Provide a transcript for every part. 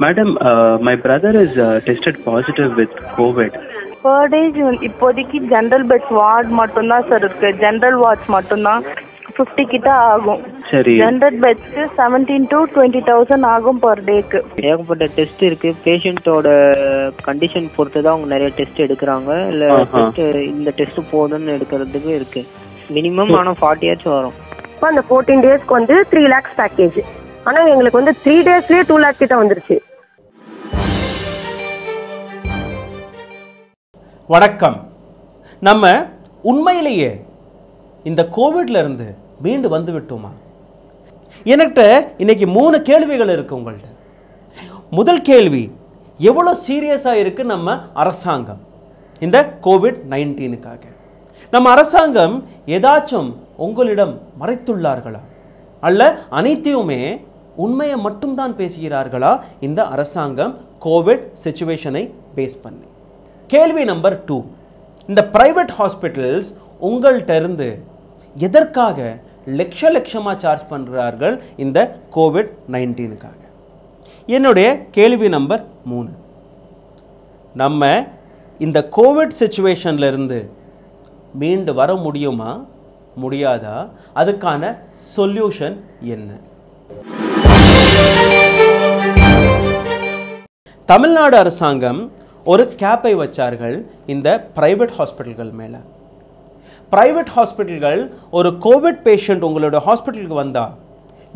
Madam, my brother is tested positive with COVID. Per day இப்போதைக்கு general beds ward மட்டும் தான் sir இருக்கு. General wards மட்டும் தான் 50 கிட்ட ஆகும். சரி. ஜெனரல் பெட்ஸ் 17 to 20,000 ஆகும் per டேக்கு. ஏகப்பட்ட டெஸ்ட் இருக்கு. பேஷண்டோட கண்டிஷன் பொறுத்து தான் அவங்க நிறைய டெஸ்ட் எடுக்கிறாங்க. இல்ல டெஸ்ட் இந்த டெஸ்ட் போதும்னு எடுக்கிறதுக்கு இருக்கு. மினிமம் ஆனா 40 years வரும். அந்த 14 டேஸ்க்கு வந்து 3 lakhs பேக்கேஜ். ஆனா எங்களுக்கு வந்து 3 daysலயே 2 lakh கிட்ட வந்துருச்சு. வணக்கம். நம்ம உண்மையிலேயே இந்த கோவிட்ல இருந்து மீண்டு வந்து விட்டோமா? என்கிட்ட இன்னைக்கு 3 கேள்விகள் இருக்கு உங்கள்ட்ட. முதல் கேள்வி, எவ்வளோ சீரியஸாக இருக்கு நம்ம அரசாங்கம் இந்த கோவிட்-19க்காக? நம்ம அரசாங்கம் ஏதாச்சும் உங்களிடம் மறைத்துள்ளார்களா? அல்ல அனைத்தையுமே உண்மையை மட்டும்தான் பேசுகிறார்களா இந்த அரசாங்கம் கோவிட் சிச்சுவேஷனை பேஸ் பண்ணி? கேள்வி நம்பர் 2, இந்த பிரைவேட் ஹாஸ்பிட்டல்ஸ் உங்கள்கிட்ட இருந்து எதற்காக லட்சமாக சார்ஜ் பண்ணுறார்கள் இந்த கோவிட்-19க்காக? என்னுடைய கேள்வி நம்பர் 3, நம்ம இந்த கோவிட் சிச்சுவேஷன்ல இருந்து மீண்டு வர முடியுமா முடியாதா? அதுக்கான சொல்யூஷன் என்ன? தமிழ்நாடு அரசாங்கம் ஒரு கேப்பை வச்சார்கள் இந்த பிரைவேட் ஹாஸ்பிட்டல்கள் மேலே. பிரைவேட் ஹாஸ்பிட்டல்கள் ஒரு கோவிட் பேஷண்ட் உங்களோட ஹாஸ்பிட்டலுக்கு வந்தால்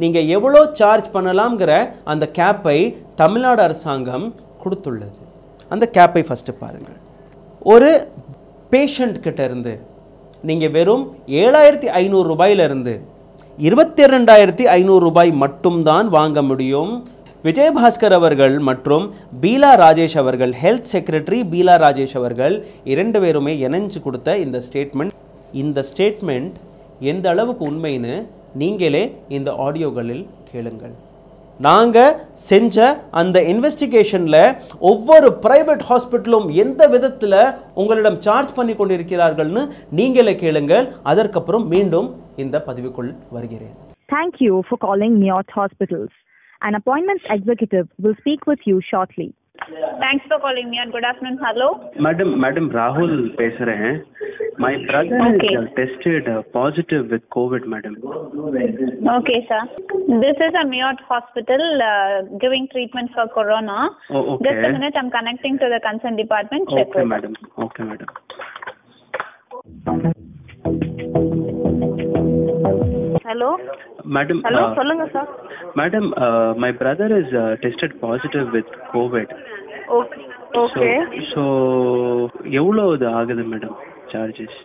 நீங்கள் எவ்வளோ சார்ஜ் பண்ணலாம்ங்கிற அந்த கேப்பை தமிழ்நாடு அரசாங்கம் கொடுத்துள்ளது. அந்த கேப்பை ஃபஸ்ட்டு பாருங்கள். ஒரு பேஷண்ட் கிட்ட இருந்து நீங்கள் வெறும் 7,500 ரூபாயிலிருந்து 22,500 ரூபாய் மட்டும்தான் வாங்க முடியும். விஜயபாஸ்கர் அவர்கள் மற்றும் பீலா ராஜேஷ் அவர்கள், ஹெல்த் செக்ரட்டரி பீலா ராஜேஷ் அவர்கள் 2 பேருமே இணைஞ்சு கொடுத்த இந்த ஸ்டேட்மெண்ட் எந்த அளவுக்கு உண்மைன்னு நீங்களே இந்த ஆடியோகளில் கேளுங்கள். நாங்கள் செஞ்ச அந்த இன்வெஸ்டிகேஷனில் ஒவ்வொரு பிரைவேட் ஹாஸ்பிட்டலும் எந்த விதத்தில் உங்களிடம் சார்ஜ் பண்ணி கொண்டிருக்கிறார்கள்னு நீங்களே கேளுங்கள். அதற்கப்புறம் மீண்டும் இந்த பதிவுக்குள் வருகிறேன். Thank you for calling Miyot Hospitals. An appointments executive will speak with you shortly. Thanks for calling me. Good afternoon. Hello. Madam Rahul பேச रहे हैं. My brother is tested positive with COVID, madam. Okay, sir. This is a Miyot Hospital giving treatment for corona. Oh, okay. Just a minute, I'm connecting to the concerned department. Check Okay, with madam. Okay, madam. Hello Madam. Hello சொல்லுங்க sir. Madam, my brother is tested positive with COVID. Okay okay. So எவ்வளோ இது ஆகுது madam charges?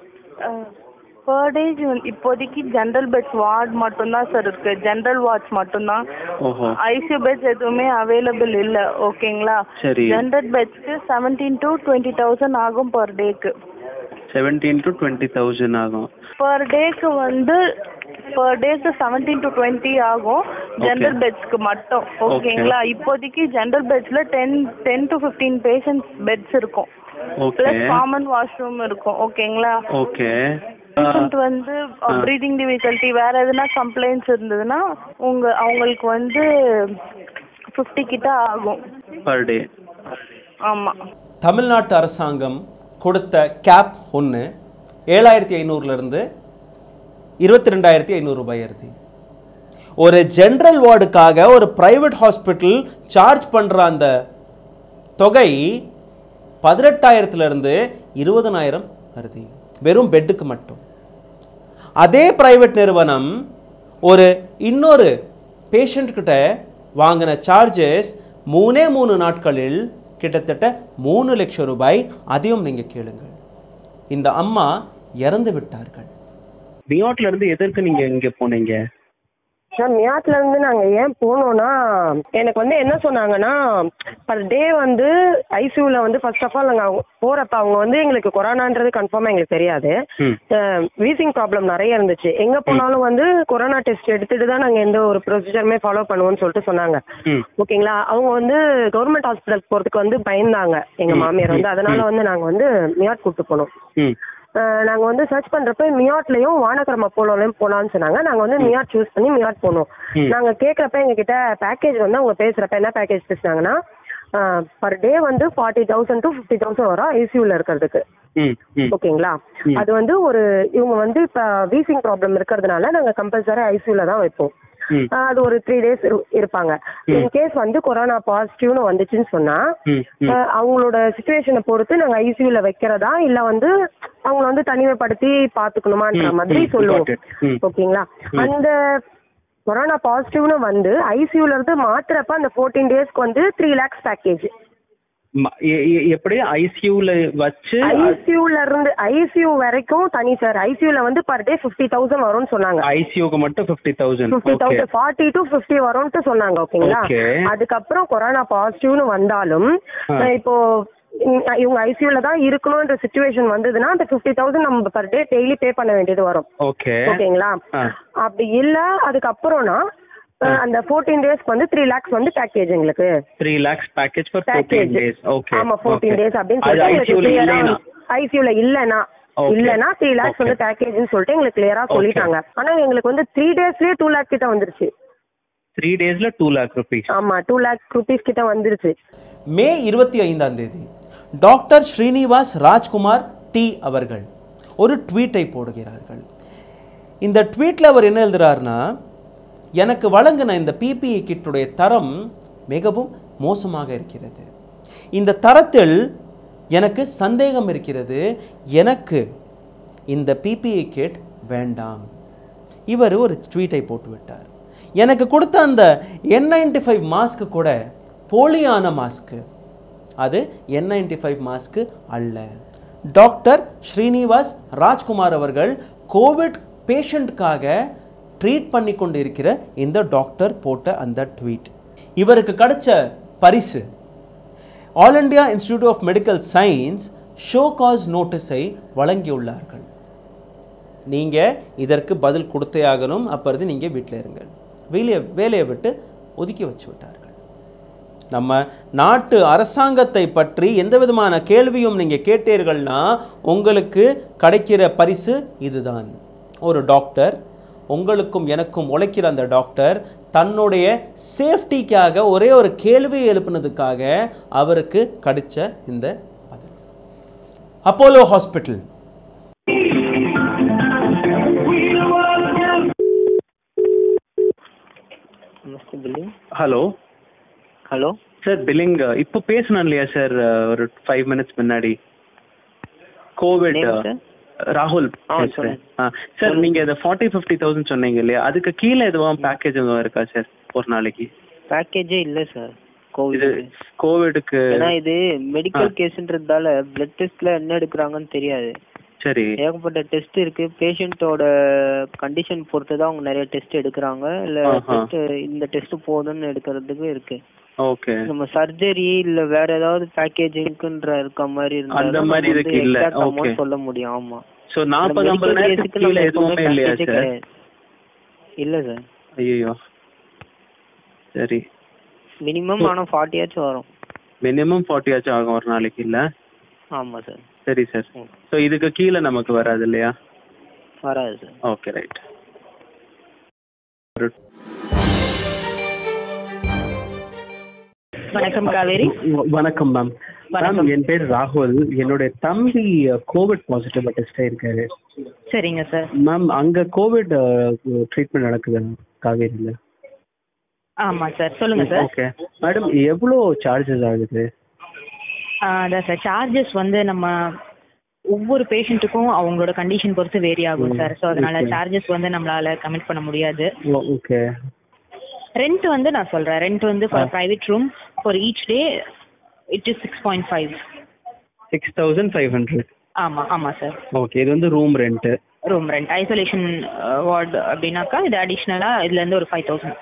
per day இப்போதைக்கு general beds ward மட்டும் தான் sir இருக்கு. General wards மட்டும் தான். ஓஹோ. ஐசியூ பெட்ஸ் எதுவுமே அவைலபிள் இல்ல. ஓகேங்களா? சரி. ஜெனரல் பெட்ஸ்க்கு 17 to 20,000 ஆகும் per டேக்கு. 17 to 20,000 ஆகும். per டேக்கு வந்து per டேக்கு 17 to 20 ஆகும் ஜெனரல் பெட்ஸ்க்கு மட்டும். ஓகேங்களா? இப்போதைக்கு ஜெனரல் பெட்ஸ்ல 10 to 15 பேஷண்ட்ஸ் பெட்ஸ் இருக்கும். பிளஸ் காமன் வாஷ்ரூம் இருக்கும். ஓகேங்களா? ஓகே. பேஷண்ட் வந்து பிரீதிங் டிஃபிகல்ட்டி வேற எதுனா கம்ப்ளைண்ட்ஸ் இருந்ததுன்னா அவங்களுக்கு வந்து 50 கிட்ட ஆகும் பர் டே. ஆமா. தமிழ்நாட்டு அரசாங்கம் கொடுத்த கேப் 1 7,500லிருந்து 22,500 ரூபாய் இருக்கு. ஒரு ஜெனரல் வார்டுக்காக ஒரு பிரைவேட் ஹாஸ்பிட்டல் சார்ஜ் பண்ணுற அந்த தொகை 18,000லிருந்து 20,000 வருது வெறும் பெட்டுக்கு மட்டும். அதே பிரைவேட் நிறுவனம் ஒரு இன்னொரு பேஷண்ட் கிட்ட வாங்கின சார்ஜஸ் 3 நாட்களில் கிட்டத்தட்ட 3 லட்சம் ரூபாய். அதையும் நீங்க கேளுங்கள். இந்த அம்மா இறந்து விட்டார்கள். மியாட்ல இருந்து எதற்கு நீங்க இங்க போனீங்க? சார் மியாட்ல இருந்து நாங்க ஏன் போனோம்னா எனக்கு வந்து என்ன சொன்னாங்கன்னா பர் டே வந்து ஐசியூல வந்து ஃபர்ஸ்ட் ஆஃப் ஆல் நாங்க போறப்ப அவங்க வந்து எங்களுக்கு கொரோனான்றது கன்ஃபார்மா எங்களுக்கு தெரியாது. வீசிங் ப்ராப்ளம் நிறைய இருந்துச்சு. எங்க போனாலும் வந்து கொரோனா டெஸ்ட் எடுத்துட்டு தான் நாங்க எந்த ஒரு ப்ரொசீஜருமே ஃபாலோ பண்ணுவோம்னு சொல்லிட்டு சொன்னாங்க. ஓகேங்களா? அவங்க வந்து கவர்மெண்ட் ஹாஸ்பிட்டல் போறதுக்கு வந்து பயந்தாங்க எங்க மாமியார் வந்து. அதனால வந்து நாங்க வந்து மியாட் கூப்பிட்டு போனோம். நாங்கள் வந்து சர்ச் பண்ணுறப்ப மியாட்லேயும் வானகரம் அப்போலோலையும் போகலான்னு சொன்னாங்க. நாங்கள் வந்து மியாட் சூஸ் பண்ணி மியாட் போனோம். நாங்கள் கேட்குறப்ப எங்ககிட்ட பேக்கேஜ் வந்து அவங்க பேசுகிறப்ப என்ன பேக்கேஜ் பேசுனாங்கன்னா பர் டே வந்து 40,000 to 50,000 வரும் ஐசியூவில் இருக்கிறதுக்கு. ஓகேங்களா? அது வந்து இவங்க வந்து இப்போ வீசிங் ப்ராப்ளம் இருக்கிறதுனால நாங்கள் கம்பல்சரி ஐசியூவில் தான் வைப்போம். அது ஒரு 3 days இருப்பாங்க. இன்கேஸ் வந்து கொரோனா பாசிட்டிவ்னு வந்துச்சுன்னு சொன்னா அவங்களோட சிச்சுவேஷனை பொறுத்து நாங்க ஐசியூல வைக்கிறதா இல்ல வந்து அவங்கள வந்து தனிமைப்படுத்தி பாத்துக்கணுமான்ற மாதிரி சொல்லுவோம். ஓகேங்களா? அந்த கொரோனா பாசிட்டிவ்னு வந்து ஐசியூல இருந்து மாத்துறப்ப அந்த 14 daysக்கு வந்து 3 lakhs பேக்கேஜ். எப்படி ஐசியூல வச்சு ஐசியூல இருந்து ஐசியூ வரைக்கும் தனி சார். ஐசியூல வந்து பர் டே 50,000 வரும்னு சொன்னாங்க. ஐசியூக்கு மட்டும் 50,000 40 to 50 வரும்னு சொன்னாங்க. ஓகேங்களா? அதுக்கப்புறம் கொரோனா பாசிட்டிவ்னு வந்தாலும் இப்போ இவங்க ஐசியூல தான் இருக்கணும்ன்ற சிச்சுவேஷன் வந்ததுன்னா அந்த 50,000 நம்ம பர் டே டெய்லி பே பண்ண வேண்டியது வரும். ஓகேங்களா? அப்படி இல்ல அதுக்கப்புறம்னா அந்த 14 daysக்கு வந்து 3 lakhs வந்து பேக்கேஜ் எங்களுக்கு. 3 lakhs package for 14 days. Okay. ஆமா 14 days அப்படினு சொல்லிட்டு ஐசியூல இல்லனா 3 lakhs வந்து பேக்கேஜ்னு சொல்லிட்டு எங்களுக்கு கிளியரா சொல்லிட்டாங்க. ஆனா எங்களுக்கு வந்து 3 daysலயே 2 lakh கிட்ட வந்துருச்சு. 3 daysல 2 lakh rupees. ஆமா 2 lakh rupees கிட்ட வந்துருச்சு. மே 25ஆம் தேதி டாக்டர் ஸ்ரீனிவாஸ் ராஜ்குமார் டி அவர்கள் ஒரு ட்வீட்டை போடுகிறார்கள். இந்த ட்வீட்ல அவர் என்ன எழுதுறாருன்னா, எனக்கு வழங்கின இந்த பிபிஇ கிட்டுடைய தரம் மிகவும் மோசமாக இருக்கிறது. இந்த தரத்தில் எனக்கு சந்தேகம் இருக்கிறது. எனக்கு இந்த பிபிஇ கிட் வேண்டாம். இவர் ஒரு ட்வீட்டை போட்டு விட்டார். எனக்கு கொடுத்த அந்த N95 மாஸ்க் கூட போலியான மாஸ்க். அது N95 மாஸ்க் அல்ல. டாக்டர் ஸ்ரீனிவாஸ் ராஜ்குமார் அவர்கள் கோவிட் பேஷண்ட்காக ட்ரீட் பண்ணி கொண்டு இருக்கிற இந்த டாக்டர் போட்ட அந்த ட்வீட். இவருக்கு கிடைச்ச பரிசு all India Institute of Medical Science show cause நோட்டீஸை வழங்கியுள்ளார்கள். நீங்கள் இதற்கு பதில் கொடுத்தே ஆகணும். அப்போது நீங்கள் வீட்டில் இருங்கள். வேலையை விட்டு ஒதுக்கி வச்சு விட்டார்கள். நம்ம நாட்டு அரசாங்கத்தை பற்றி எந்த விதமான கேள்வியும் நீங்கள் கேட்டீர்கள்னா உங்களுக்கு கிடைக்கிற பரிசு இதுதான். ஒரு டாக்டர், உங்களுக்கும் எனக்கும் உழைக்கிற அந்த டாக்டர் தன்னுடைய சேஃப்டிக்காக ஒரே ஒரு கேள்வியை எழுப்பினதுக்காக அவருக்கு கிடைச்ச இந்த பதில். Apollo hospital. Hello hello sir, billing இப்போ பேசணும் இல்லையா சார்? ஒரு 5 minutes முன்னாடி கோவிட் ராகுல் பேசுறேன் சார். நீங்க இந்த 40-50,000 சொன்னீங்க இல்லையா, அதுக்கு கீழே எதுவும் பேக்கேஜ் எதுவும் இருக்கா சார் ஒரு நாளைக்கு? பேக்கேஜே இல்ல சார் கோவிடுக்கு. ஏன்னா இது மெடிக்கல் கேஸ்ன்றதால பிளட் டெஸ்ட்ல என்ன எடுக்கிறாங்கன்னு தெரியாது. சரி, ஏகப்பட்ட டெஸ்ட் இருக்கு. பேஷண்டோட கண்டிஷன் பொறுத்து தான் அவங்க நிறைய டெஸ்ட் எடுக்கிறாங்க. இல்ல டெஸ்ட் இந்த டெஸ்ட் போதும்னு எடுக்கிறதுக்கு இருக்கு. ஓகே. நம்ம சர்ஜரி இல்ல வேற ஏதாவது பேக்கேஜிங்க்குன்ற இருக்க மாதிரி இருந்தா அந்த மாதிரி இருக்கு இல்ல. ஓகே, சொல்ல முடியும். ஆமா. சோ 40-50 கீழ எதுவுமே இல்லையா சார்? இல்ல சார். ஐயோ, சரி. மினிமம் ஆனா 40 ஆச்சும் வரும். மினிமம் 40 ஆச்சும் ஆகும் ஒரு நாளைக்கு இல்ல? ஆமா சார். சரி சார். சோ இதுக்கு கீழ நமக்கு வராது இல்லையா? வராது சார். Okay, right. வணக்கம் காவேரி. வணக்கம் மேம். மேம், என் பேர் ராகுல். என்னோட தம்பி கோவிட் பாசிட்டிவ் டெஸ்ட் ஆயிருக்காரு. சரிங்க சார். மேம், அங்க கோவிட் ட்ரீட்மெண்ட் நடக்குது காவேரியில? ஆமா சார், சொல்லுங்க சார். ஓகே மேடம், எவ்வளோ சார்ஜஸ் ஆகுது? அதான் சார், சார்ஜஸ் வந்து நம்ம ஒவ்வொரு பேஷண்ட்டுக்கும் அவங்களோட கண்டிஷன் பொறுத்து வேரி ஆகும் சார். ஸோ அதனால சார்ஜஸ் வந்து நம்மளால கமிட் பண்ண முடியாது. ஓகே. ரெண்ட் வந்து நான் சொல்றேன். ரெண்ட் வந்து for private room for each day it is 6.5. 6,500. ஆமா ஆமா சார். ஓகே, இது வந்து room rent. Room rent. Isolation ward அப்படின்னாக்கா இது அடிஷ்னலா இதுல இருந்து ஒரு 5,000.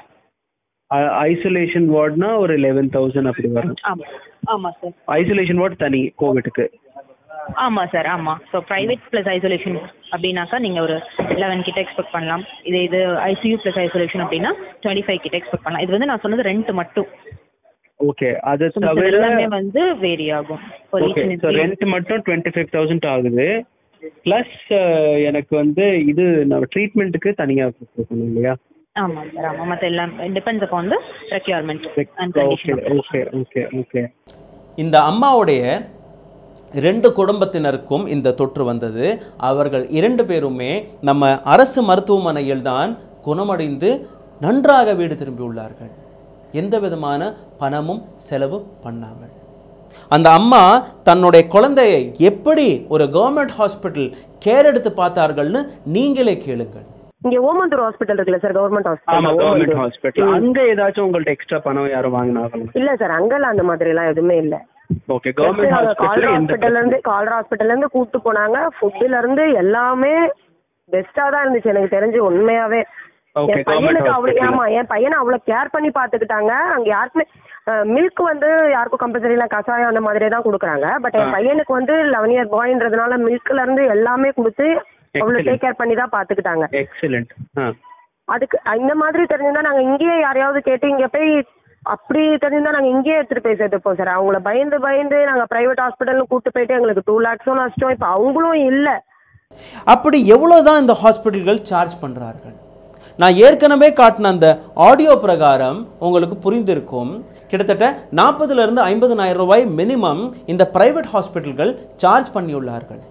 ஐசோலேஷன் வார்டுனா ஒரு 11,000 அப்படி வரும். ஆமா ஆமா சார். ஐசோலேஷன் வார்டு தனி கோவிட்க்கு? ஆமா சார், ஆமா. ஸோ பிரைவேட் பிளஸ் ஐசோலேஷன் அப்படின்னாக்கா நீங்க ஒரு 11 கிட்ட எக்ஸ்பெக்ட் பண்ணலாம். இது ஐசியூ பிளஸ் ஐசோலேஷன் அப்படின்னா 25 கிட்ட எக்ஸ்பெக்ட் பண்ணலாம். இது வந்து நான் சொன்னது ரெண்ட் மட்டும். ஓகே, அது தவிர எல்லாமே வந்து வேரி ஆகும். ஓகே, சோ ரெண்ட் மட்டும் 25,000 ஆகுது. ப்ளஸ் எனக்கு வந்து இது நம்ம ட்ரீட்மெண்ட்டுக்கு தனியாக கொடுக்கணும் இல்லையா? ஆமாம் சார், ஆமாம். மற்ற எல்லாம் depends upon the requirement and okay okay okay okay. இந்த அம்மாவுடைய 2 குடும்பத்தினருக்கும் இந்த தொற்று வந்தது. அவர்கள் 2 பேருமே நம்ம அரசு மருத்துவமனையில் தான் குணமடைந்து நன்றாக வீடு திரும்பியுள்ளார்கள். எந்த விதமான பணமும் செலவு பண்ணாமல். அந்த அம்மா தன்னுடைய குழந்தையை எப்படி ஒரு கவர்மெண்ட் ஹாஸ்பிட்டல் கேர் எடுத்து பார்த்தார்கள்னு நீங்களே கேளுங்கள். இங்க ஓமந்தூர் ஹாஸ்பிட்டல் இருக்குல்ல சார், கவர்மெண்ட் ஆமா கவர்மெண்ட் ஹாஸ்பிட்டல். அங்க ஏதாச்சும் உங்கள்ட்ட எக்ஸ்ட்ரா பணம் யாரும் வாங்கினாங்களா? இல்ல சார், அங்கெல்லாம் அந்த மாதிரி எல்லாம் எதுவுமே இல்ல. ஓகே. கவர்மெண்ட் கால்ரா ஹாஸ்பிட்டல்ல இருந்து கூட்டு போனாங்க. ஃபுட்ல இருந்து எல்லாமே பெஸ்டா தான் இருந்துச்சு எனக்கு தெரிஞ்சு உண்மையாவே. என் பையனுக்கு என் பையனை அவ்வளவு கேர் பண்ணி பாத்துக்கிட்டாங்க. அங்க யாருக்குமே மில்க் வந்து யாருக்கும் கம்பல்சரி எல்லாம் கசாயம் அந்த மாதிரியே தான் கொடுக்குறாங்க. பட் என் பையனுக்கு வந்து 11 இயர் பாய்ன்றதுனால மில்க்ல இருந்து எல்லாமே கொடுத்து அவ்வளவு டேக் கேர் பண்ணி தான் பாத்துக்கிட்டாங்க. எக்ஸலென்ட். அதுக்கு இந்த மாதிரி தெரிஞ்சிருந்தா நாங்க இங்கேயே யாரையாவது கேட்டு இங்க போய் அப்படி தெரிஞ்சிருந்தா நாங்க இங்கேயே எடுத்துட்டு போய் சேர்த்துப்போம் சார். அவங்கள பயந்து நாங்க பிரைவேட் ஹாஸ்பிட்டல்னு கூட்டு போயிட்டு எங்களுக்கு 2 lakhs நஷ்டம். இப்ப அவங்களும் இல்ல. அப்படி எவ்வளவுதான் இந்த ஹாஸ்பிட்டல்கள் சார்ஜ் பண்றார்கள்? நான் ஏற்கனவே காட்டின அந்த ஆடியோ பிரகாரம் உங்களுக்கு புரிந்திருக்கும். கிட்டத்தட்ட 40,000 50,000 ரூபாய் மினிமம் இந்த பிரைவேட் ஹாஸ்பிட்டல்கள் சார்ஜ் பண்ணியுள்ளார்கள்.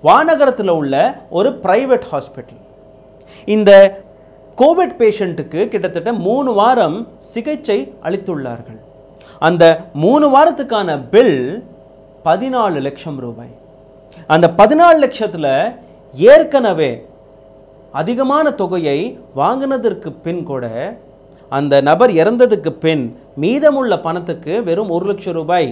வானகரத்தில் உள்ள ஒரு பிரைவேட் ஹாஸ்பிட்டல் இந்த கோவிட் பேஷண்ட்டுக்கு கிட்டத்தட்ட 3 வாரம் சிகிச்சை அளித்துள்ளார்கள். அந்த 3 வாரத்துக்கான பில் 14 லட்சம் ரூபாய். அந்த 14 லட்சத்தில் ஏற்கனவே அதிகமான தொகையை வாங்கினதற்கு பின் கூட அந்த நபர் இறந்ததுக்கு பின் மீதமுள்ள பணத்துக்கு வெறும் 1 லட்சம் ரூபாய்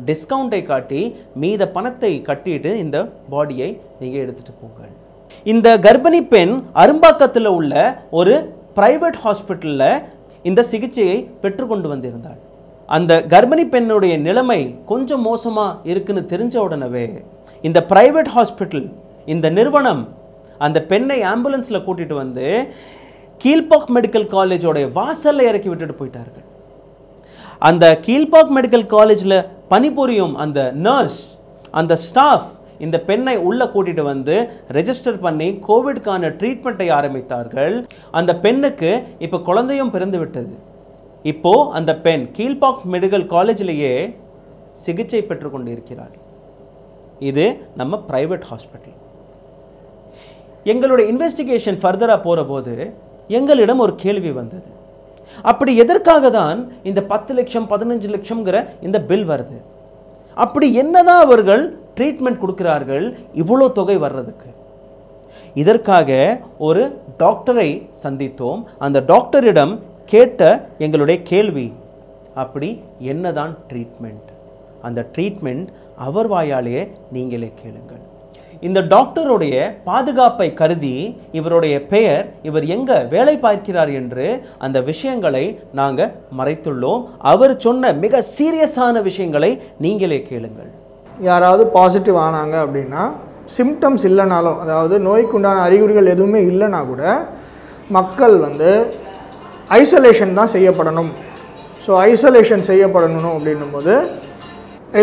டிஸ்கவுண்டை காட்டி மீத பணத்தை கட்டிட்டு இந்த பாடியை நீங்கள் எடுத்துகிட்டு போங்க. இந்த கர்ப்பிணி பெண் அரும்பாக்கத்தில் உள்ள ஒரு பிரைவேட் ஹாஸ்பிட்டலில் இந்த சிகிச்சையை பெற்றுக்கொண்டு வந்திருந்தாள். அந்த கர்ப்பிணி பெண்ணுடைய நிலைமை கொஞ்சம் மோசமாக இருக்குன்னு தெரிஞ்ச உடனே இந்த பிரைவேட் ஹாஸ்பிட்டல் இந்த நிறுவனம் அந்த பெண்ணை ஆம்புலன்ஸில் கூட்டிகிட்டு வந்து கீழ்பாக் மெடிக்கல் காலேஜோடைய வாசலில் இறக்கி விட்டுட்டு போயிட்டார்கள். அந்த கீழ்பாக் மெடிக்கல் காலேஜில் பணிபுரியும் அந்த நர்ஸ் அந்த ஸ்டாஃப் இந்த பெண்ணை உள்ளே கூட்டிகிட்டு வந்து ரெஜிஸ்டர் பண்ணி கோவிட்கான ட்ரீட்மெண்ட்டை ஆரம்பித்தார்கள். அந்த பெண்ணுக்கு இப்போ குழந்தையும் பிறந்து விட்டது. இப்போது அந்த பெண் கீழ்பாக் மெடிக்கல் காலேஜிலேயே சிகிச்சை பெற்றுக்கொண்டு இருக்கிறார். இது நம்ம பிரைவேட் ஹாஸ்பிட்டல். எங்களுடைய இன்வெஸ்டிகேஷன் ஃபர்தராக போகிற போது எங்களிடம் ஒரு கேள்வி வந்தது. அப்படி எதற்காக தான் இந்த 10 லட்சம் 15 லட்சம்ங்கிற இந்த பில் வருது? அப்படி என்னதான் அவர்கள் ட்ரீட்மெண்ட் கொடுக்கிறார்கள் இவ்வளோ தொகை வர்றதுக்கு? இதற்காக ஒரு டாக்டரை சந்தித்தோம். அந்த டாக்டரிடம் கேட்ட எங்களுடைய கேள்வி, அப்படி என்னதான் ட்ரீட்மெண்ட்? அந்த ட்ரீட்மெண்ட் அவர் வாயாலேயே நீங்களே கேளுங்கள். இந்த டாக்டருடைய பாதுகாப்பை கருதி இவருடைய பெயர், இவர் எங்கே வேலை பார்க்கிறார் என்று அந்த விஷயங்களை நாங்கள் மறைத்துள்ளோம். அவர் சொன்ன மிக சீரியஸான விஷயங்களை நீங்களே கேளுங்கள். யாராவது பாசிட்டிவ் ஆனாங்க அப்படின்னா சிம்டம்ஸ் இல்லைனாலும், அதாவது நோய்க்குண்டான அறிகுறிகள் எதுவுமே இல்லைனா கூட மக்கள் வந்து ஐசோலேஷன் தான் செய்யப்படணும். ஸோ ஐசோலேஷன் செய்யப்படணும் அப்படின்னும் போது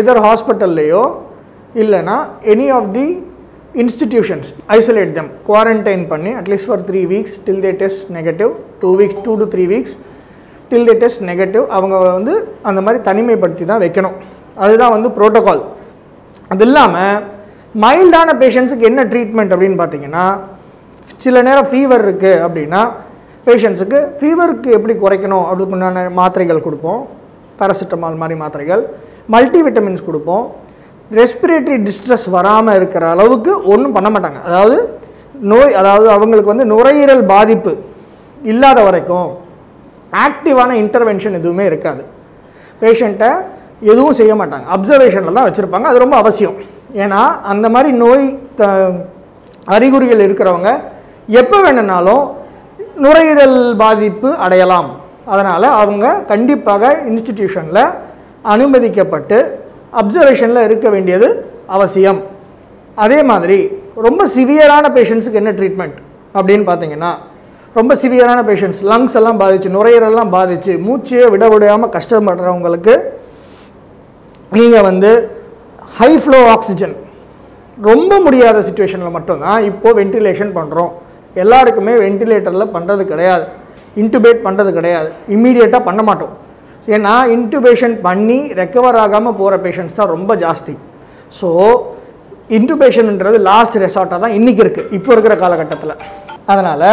எதர் ஹாஸ்பிட்டல்லையோ இல்லைனா any of the institutions isolate them, quarantine பண்ணி at least for 3 weeks till they test negative, 2 to 3 weeks till they test negative. அவங்க வந்து அந்த மாதிரி தனிமைப்படுத்தி தான் வைக்கணும். அதுதான் வந்து ப்ரோட்டோகால். அது இல்லாமல் மைல்டான பேஷண்ட்ஸுக்கு என்ன ட்ரீட்மெண்ட் அப்படின்னு பார்த்தீங்கன்னா, சில நேரம் ஃபீவர் இருக்குது அப்படின்னா பேஷண்ட்ஸுக்கு ஃபீவருக்கு எப்படி குறைக்கணும் அப்படின்னா மாத்திரைகள் கொடுப்போம். பேராசிட்டமால் மாதிரி மாத்திரைகள், மல்டிவிட்டமின்ஸ் கொடுப்போம். ரெஸ்பிரேட்டரி டிஸ்ட்ரெஸ் வராமல் இருக்கிற அளவுக்கு ஒன்றும் பண்ண மாட்டாங்க. அதாவது அவங்களுக்கு வந்து நுரையீரல் பாதிப்பு இல்லாத வரைக்கும் ஆக்டிவான இன்டர்வென்ஷன் எதுவுமே இருக்காது. பேஷண்ட்டை எதுவும் செய்ய மாட்டாங்க, அப்சர்வேஷனில் தான் வச்சுருப்பாங்க. அது ரொம்ப அவசியம். ஏன்னா அந்த மாதிரி நோய் அறிகுறிகள் இருக்கிறவங்க எப்போ வேணுனாலும் நுரையீரல் பாதிப்பு அடையலாம். அதனால் அவங்க கண்டிப்பாக இன்ஸ்டிடியூஷனில் அனுமதிக்கப்பட்டு அப்சர்வேஷனில் இருக்க வேண்டியது அவசியம். அதே மாதிரி ரொம்ப சிவியரான பேஷண்ட்ஸுக்கு என்ன ட்ரீட்மெண்ட் அப்படின்னு பார்த்தீங்கன்னா, ரொம்ப சிவியரான பேஷண்ட்ஸ் லங்ஸ் எல்லாம் பாதிச்சு, நுரையீரலாம் பாதிச்சு, மூச்சையே விட விடாமல் கஷ்டப்படுறவங்களுக்கு நீங்கள் வந்து ஹை ஃப்ளோ ஆக்சிஜன் ரொம்ப முடியாத சுச்சுவேஷனில் மட்டும்தான் இப்போது வென்டிலேஷன் பண்ணுறோம். எல்லாருக்குமே வென்டிலேட்டரில் பண்ணுறது கிடையாது, இன்டுபேட் பண்ணுறது கிடையாது, இம்மீடியட்டாக பண்ண மாட்டோம். ஏன்னா இன்டுபேஷன் பண்ணி ரெக்கவர் ஆகாமல் போகிற பேஷண்ட்ஸ் தான் ரொம்ப ஜாஸ்தி. ஸோ இன்டுபேஷன்ன்றது லாஸ்ட் ரெசார்ட்டாக தான் இன்றைக்கி இருக்குது இப்போ இருக்கிற காலகட்டத்தில். அதனால்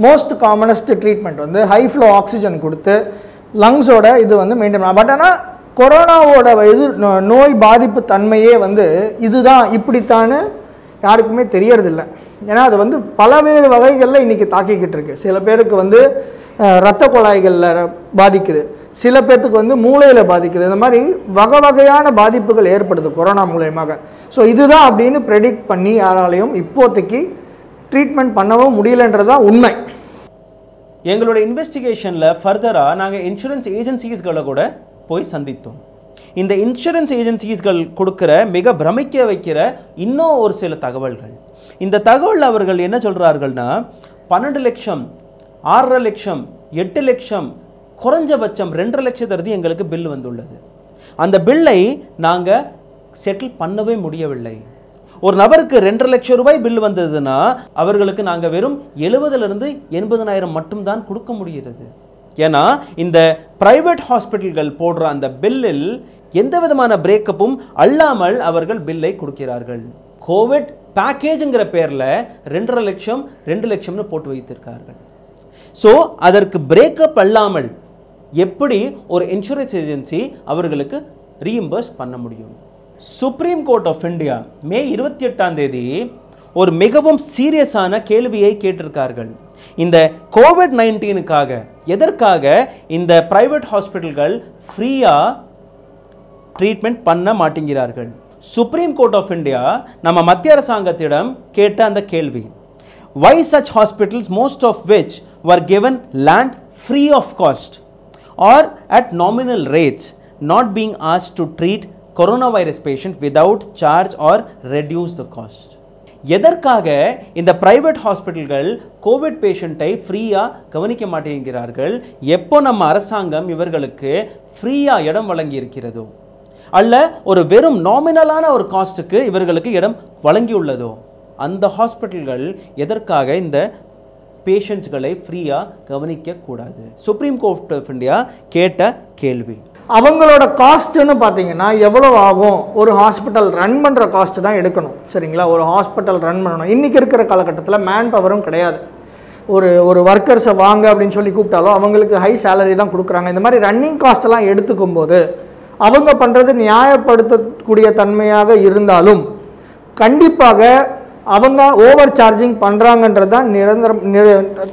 மோஸ்ட் காமனஸ்ட் ட்ரீட்மெண்ட் வந்து ஹை ஃப்ளோ ஆக்சிஜன் கொடுத்து லங்ஸோட இது வந்து மெயின்டைன் பண்ணலாம். பட் ஆனால் கொரோனாவோட இது நோய் பாதிப்பு தன்மையே வந்து இதுதான் இப்படித்தான்னு யாருக்குமே தெரியறதில்லை. ஏன்னா அது வந்து பலவேறு வகைகளில் இன்றைக்கி தாக்கிக்கிட்டு இருக்குது. சில பேருக்கு வந்து இரத்த குழாய்களில் பாதிக்குது, சில பேர்த்துக்கு வந்து மூளையில் பாதிக்குது. இந்த மாதிரி வகை வகையான பாதிப்புகள் ஏற்படுது கொரோனா மூலயமாக. ஸோ இதுதான் அப்படின்னு ப்ரெடிக்ட் பண்ணி யாராலையும் இப்போதைக்கு ட்ரீட்மெண்ட் பண்ணவும் முடியலன்றது தான் உண்மை. எங்களோட இன்வெஸ்டிகேஷனில் ஃபர்தராக நாங்கள் இன்சூரன்ஸ் ஏஜென்சிஸ்களை கூட போய் சந்தித்தோம். இந்த இன்சூரன்ஸ் ஏஜென்சிஸ்கள் கொடுக்குற மிக பிரமிக்க வைக்கிற இன்னும் ஒரு சில தகவல்கள். இந்த தகவல் அவர்கள் என்ன சொல்கிறார்கள்னா 12 லட்சம், 6.5 லட்சம், 8 லட்சம், குறைஞ்சபட்சம் 2.5 லட்சத்திற்கு எங்களுக்கு பில் வந்துள்ளது. அந்த பில்லை நாங்கள் செட்டில் பண்ணவே முடியவில்லை. ஒரு நபருக்கு 2.5 லட்சம் ரூபாய் பில் வந்ததுன்னா அவர்களுக்கு நாங்கள் வெறும் 70,000 80,000 மட்டும்தான் கொடுக்க முடிகிறது. ஏன்னா இந்த பிரைவேட் ஹாஸ்பிட்டல்கள் போடுற அந்த பில்லில் எந்த விதமான பிரேக்கப்பும் அல்லாமல் அவர்கள் பில்லை கொடுக்கிறார்கள். கோவிட் பேக்கேஜுங்கிற பேரில் 2.5 லட்சம் 2 லட்சம்னு போட்டு வைத்திருக்கார்கள். ஸோ அதற்கு பிரேக்கப் அல்லாமல் எப்படி ஒரு இன்சூரன்ஸ் ஏஜென்சி அவர்களுக்கு ரீஇம்பர்ஸ் பண்ண முடியும்? சுப்ரீம் கோர்ட் ஆஃப் இந்தியா மே 28 ஒரு மிகவும் சீரியஸான கேள்வியை கேட்டிருக்கார்கள். இந்த கோவிட்-19க்காக எதற்காக இந்த பிரைவேட் ஹாஸ்பிட்டல்கள் ஃப்ரீயாக ட்ரீட்மெண்ட் பண்ண மாட்டேங்கிறார்கள்? சுப்ரீம் கோர்ட் ஆஃப் இந்தியா நம்ம மத்திய அரசாங்கத்திடம் கேட்ட அந்த கேள்வி, why such hospitals, most of which were given land free of cost or at nominal rates, not being asked to treat coronavirus patient without charge or reduce the cost? எதற்காக இந்த private ஹாஸ்பிட்டல்கள் Covid பேஷண்ட்டை ஃப்ரீயாக கவனிக்க மாட்டேங்கிறார்கள்? எப்போ நம்ம அரசாங்கம் இவர்களுக்கு ஃப்ரீயாக இடம் வழங்கி இருக்கிறதோ அல்ல ஒரு வெறும் நாமினலான ஒரு காஸ்ட்டுக்கு இவர்களுக்கு இடம் வழங்கியுள்ளதோ அந்த ஹாஸ்பிட்டல்கள் எதற்காக இந்த பேஷண்ட்ஸ்களை ஃப்ரீயாக கவனிக்கக்கூடாது? சுப்ரீம் கோர்ட் ஆஃப் இந்தியா கேட்ட கேள்வி. அவங்களோட காஸ்ட்டுன்னு பார்த்தீங்கன்னா எவ்வளோ ஆகும்? ஒரு ஹாஸ்பிட்டல் ரன் பண்ணுற காஸ்ட்டு தான் எடுக்கணும், சரிங்களா? ஒரு ஹாஸ்பிட்டல் ரன் பண்ணணும். இன்றைக்கி இருக்கிற காலகட்டத்தில் மேன் பவரும் கிடையாது. ஒரு ஒர்க்கர்ஸை வாங்க அப்படின்னு சொல்லி கூப்பிட்டாலும் அவங்களுக்கு ஹை சேலரி தான் கொடுக்குறாங்க. இந்த மாதிரி ரன்னிங் காஸ்ட்டெல்லாம் எடுத்துக்கும் போது அவங்க பண்ணுறது நியாயப்படுத்தக்கூடிய தன்மையாக இருந்தாலும் கண்டிப்பாக அவங்க ஓவர் சார்ஜிங் பண்ணுறாங்கன்றது தான்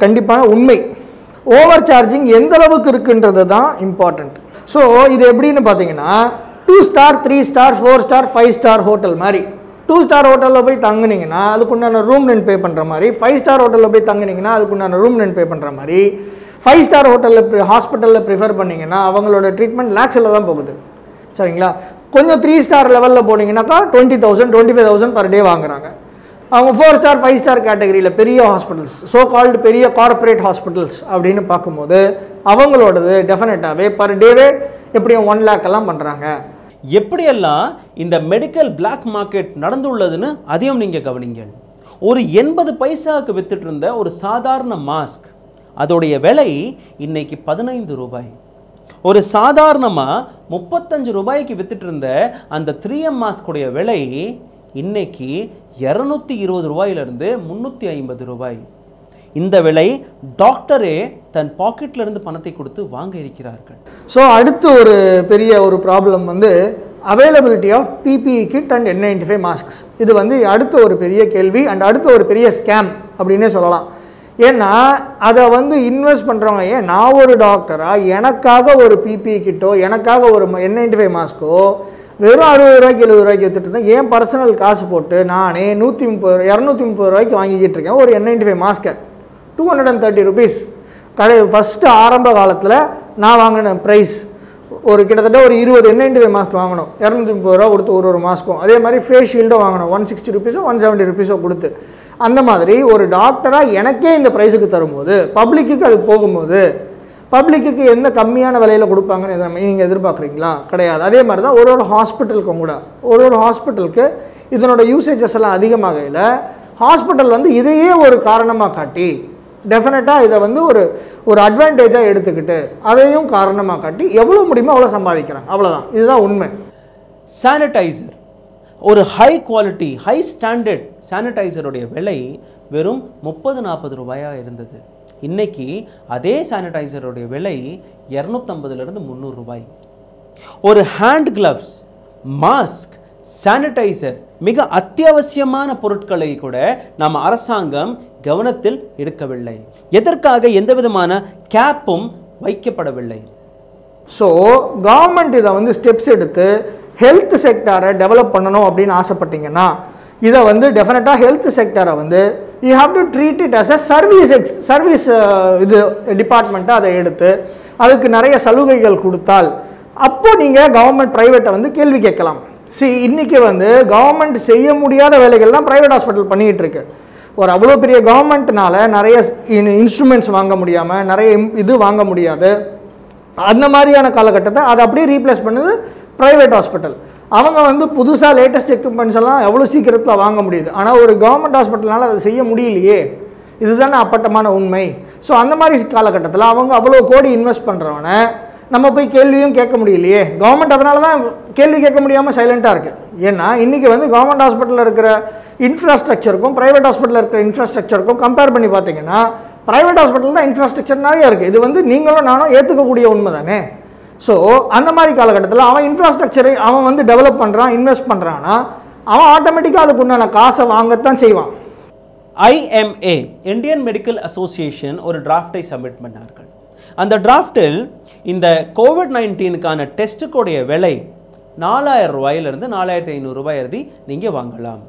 கண்டிப்பான உண்மை. ஓவர் சார்ஜிங் எந்த அளவுக்கு இருக்குன்றது தான் இம்பார்ட்டண்ட். ஸோ இது எப்படின்னு பார்த்தீங்கன்னா 2 star 3 star 4 star 5 star hotel மாதிரி. 2 ஸ்டார் ஹோட்டலில் போய் தங்குனீங்கன்னா அதுக்குண்டான ரூம் ரெண்ட் பே பண்ணுற மாதிரி, 5 ஸ்டார் ஹோட்டலில் போய் தங்குனீங்கன்னா அதுக்குண்டான ரூம் ரெண்ட் பே பண்ணுற மாதிரி, 5 ஸ்டார் ஹோட்டலில் ஹாஸ்பிட்டலில் ப்ரிஃபர் பண்ணிங்கன்னா அவங்களோட ட்ரீட்மெண்ட் லேக்ஸில் தான் போகுது, சரிங்களா? கொஞ்சம் 3 ஸ்டார் லெவலில் போனீங்கன்னாக்கா 20,000 25,000 பர் டே வாங்குறாங்க. அவங்க 4 ஸ்டார் 5 ஸ்டார் கேட்டகரியில் பெரிய ஹாஸ்பிட்டல்ஸ், ஸோ கால்டு பெரிய கார்ப்பரேட் ஹாஸ்பிட்டல்ஸ் அப்படின்னு பார்க்கும்போது அவங்களோடது டெஃபினட்டாகவே பர் டேவே எப்படியும் 1 lakh எல்லாம் பண்ணுறாங்க. எப்படியெல்லாம் இந்த மெடிக்கல் பிளாக் மார்க்கெட் நடந்துள்ளதுன்னு அதையும் நீங்கள் கவனிங்கள். ஒரு 80 பைசாவுக்கு வித்துட்டு இருந்த ஒரு சாதாரண மாஸ்க் அதோடைய விலை இன்னைக்கு 15 ரூபாய். ஒரு சாதாரணமாக 35 ரூபாய்க்கு வித்துட்டு இருந்த அந்த 3M மாஸ்குடைய விலை இன்னைக்கு 220 ரூபாயிலிருந்து 350 ரூபாய். இந்த விலை டாக்டரே தன் பாக்கெட்லேருந்து பணத்தை கொடுத்து வாங்க இருக்கிறார்கள். ஸோ அடுத்து ஒரு பெரிய ஒரு ப்ராப்ளம் வந்து availability of PPE kit and N95 masks. இது வந்து அடுத்த ஒரு பெரிய கேள்வி அண்ட் அடுத்த ஒரு பெரிய ஸ்கேம் அப்படின்னே சொல்லலாம். ஏன்னா அதை வந்து இன்வெஸ்ட் பண்ணுறவங்க, ஏன் நான் ஒரு டாக்டராக எனக்காக ஒரு PPE கிட்டோ எனக்காக ஒரு N95 மாஸ்க்கோ வெறும் 60 ரூபாய்க்கு 70 ரூபாய்க்கு வித்துட்டு இருந்தேன். ஏன் பர்சனல் காசு போட்டு நானே 130 230 ரூபாய்க்கு வாங்கிக்கிட்டு இருக்கேன் ஒரு N95 மாஸ்க்கை. 230 rupees ஃபஸ்ட்டு ஆரம்ப காலத்தில் நான் வாங்கின ப்ரைஸ் ஒரு கிட்டத்தட்ட ஒரு 20 N95 மாஸ்க் வாங்கணும், 230 ரூபா கொடுத்து ஒரு மாஸ்க்கும். அதே மாதிரி ஃபேஸ் ஷீல்டும் வாங்கணும், 160 rupees 170 rupees கொடுத்து. அந்த மாதிரி ஒரு டாக்டராக எனக்கே இந்த ப்ரைஸுக்கு தரும்போது பப்ளிக்கு அது போகும்போது பப்ளிக்கு எந்த கம்மியான விலையில் கொடுப்பாங்கன்னு நீங்கள் எதிர்பார்க்குறீங்களா? கிடையாது. அதே மாதிரி தான் ஒரு ஹாஸ்பிட்டலுக்கும் கூட ஒரு ஹாஸ்பிட்டலுக்கு இதனோட யூசேஜஸ் எல்லாம் அதிகமாகையில் ஹாஸ்பிட்டல் வந்து இதையே ஒரு காரணமாக காட்டி டெஃபினட்டாக இதை வந்து ஒரு அட்வான்டேஜாக எடுத்துக்கிட்டு அதையும் காரணமாக காட்டி எவ்வளோ முடியுமோ அவ்வளோ சம்பாதிக்கிறாங்க. அவ்வளோதான், இதுதான் உண்மை. சானிடைசர், ஒரு ஹை குவாலிட்டி ஹை ஸ்டாண்டர்ட் சானிடைசருடைய விலை வெறும் 30-40 ரூபாயாக இருந்தது. இன்னைக்கு அதே சானிடைசருடைய விலை 250 300 ரூபாய். ஒரு ஹேண்ட் கிளவ்ஸ், மாஸ்க், சானிடைசர், மிக அத்தியாவசியமான பொருட்களை கூட நம்ம அரசாங்கம் கவனத்தில் எடுக்கவில்லை. எதற்காக எந்த விதமான கேப்பும் வைக்கப்படவில்லை. ஸோ கவர்மெண்ட் இதை வந்து ஸ்டெப்ஸ் எடுத்து ஹெல்த் செக்டாரை டெவலப் பண்ணணும் அப்படின்னு ஆசைப்பட்டீங்கன்னா இதை வந்து டெஃபினட்டாக ஹெல்த் செக்டரை வந்து you have to treat it as a service இது டிபார்ட்மெண்ட்டாக அதை எடுத்து அதுக்கு நிறைய சலுகைகள் கொடுத்தால் அப்போ நீங்கள் கவர்மெண்ட் ப்ரைவேட்டை வந்து கேள்வி கேட்கலாம். இன்றைக்கி வந்து கவர்மெண்ட் செய்ய முடியாத வேலைகள் தான் ப்ரைவேட் ஹாஸ்பிட்டல் பண்ணிக்கிட்டு இருக்கு. ஒரு அவ்வளோ பெரிய கவர்மெண்ட்னால நிறைய இன்ஸ்ட்ருமெண்ட்ஸ் வாங்க முடியாமல் நிறைய இது வாங்க முடியாது. அந்த மாதிரியான காலகட்டத்தை அதை அப்படியே ரீப்ளேஸ் பண்ணுது ப்ரைவேட் ஹாஸ்பிட்டல். அவங்க வந்து புதுசாக லேட்டஸ்ட் எக்யூப்மெண்ட்ஸ் எல்லாம் எவ்வளோ சீக்கிரத்தில் வாங்க முடியுது. ஆனால் ஒரு கவர்மெண்ட் ஹாஸ்பிட்டல்னால அதை செய்ய முடியலையே. இதுதானே அப்பட்டமான உண்மை. ஸோ அந்த மாதிரி காலகட்டத்தில் அவங்க அவ்வளோ கோடி இன்வெஸ்ட் பண்ணுறவனை நம்ம போய் கேள்வியும் கேட்க முடியலையே. கவர்மெண்ட் அதனால தான் கேள்வி கேட்க முடியாமல் சைலண்ட்டாக இருக்குது. ஏன்னா இன்றைக்கி வந்து கவர்மெண்ட் ஹாஸ்பிட்டலில் இருக்கிற இன்ஃப்ராஸ்ட்ரக்சருக்கும் ப்ரைவேட் ஹாஸ்பிட்டலில் இருக்கிற இன்ஃப்ராஸ்ட்ரக்சருக்கும் கம்பேர் பண்ணி பார்த்தீங்கன்னா ப்ரைவேட் ஹாஸ்பிட்டல் தான் இன்ஃப்ராஸ்ட்ரக்சர் நிறையா இருக்குது. இது வந்து நீங்களும் நானும் ஏற்றுக்கக்கூடிய உண்மை தானே. ஸோ அந்த மாதிரி காலகட்டத்தில் அவன் இன்ஃப்ராஸ்ட்ரக்சரை அவன் வந்து டெவலப் பண்ணுறான், இன்வெஸ்ட் பண்ணுறான்னா அவன் ஆட்டோமேட்டிக்காக அதுக்குண்டான காசை வாங்கத்தான் செய்வான். IMA இந்தியன் மெடிக்கல் அசோசியேஷன் ஒரு டிராஃப்டை சப்மிட் பண்ணார்கள். அந்த டிராஃப்டில் இந்த கோவிட்-19க்கான டெஸ்ட்டுக்குடைய விலை 4000 ரூபாயிலிருந்து 4500 ரூபாய் எழுதி நீங்கள் வாங்கலாம்.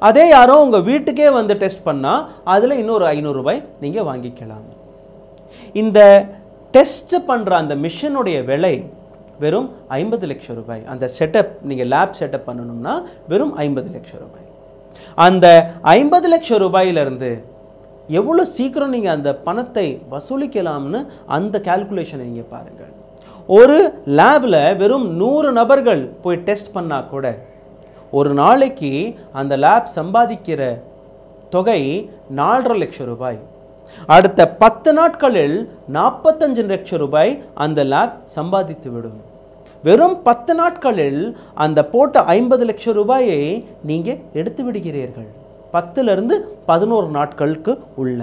அதே யாரோ உங்கள் வீட்டுக்கே வந்து டெஸ்ட் பண்ணால் அதில் இன்னொரு 500 ரூபாய் நீங்கள் வாங்கிக்கலாம். இந்த டெஸ்ட் பண்ணுற அந்த மிஷினுடைய விலை வெறும் 50 லட்சம் ரூபாய். அந்த செட்டப் நீங்கள் லேப் செட்டப் பண்ணணும்னா வெறும் 50 லட்சம் ரூபாய். அந்த 50 லட்சம் ரூபாயிலிருந்து எவ்வளோ சீக்கிரம் நீங்கள் அந்த பணத்தை வசூலிக்கலாம்னு அந்த கால்குலேஷனை நீங்கள் பாருங்கள். ஒரு லேபில் வெறும் 100 நபர்கள் போய் டெஸ்ட் பண்ணால் கூட ஒரு நாளைக்கு அந்த லேப் சம்பாதிக்கிற தொகை 4.5 லட்சம் ரூபாய். அடுத்த 10 நாட்களில் 45 லட்சம் ரூபாய் அந்த லேப் சம்பாதித்து விடும். வெறும் 10 நாட்களில் அந்த போட்ட 50 லட்சம் ரூபாயை நீங்கள் எடுத்து விடுகிறீர்கள். 10லிருந்து 11 நாட்களுக்கு உள்ள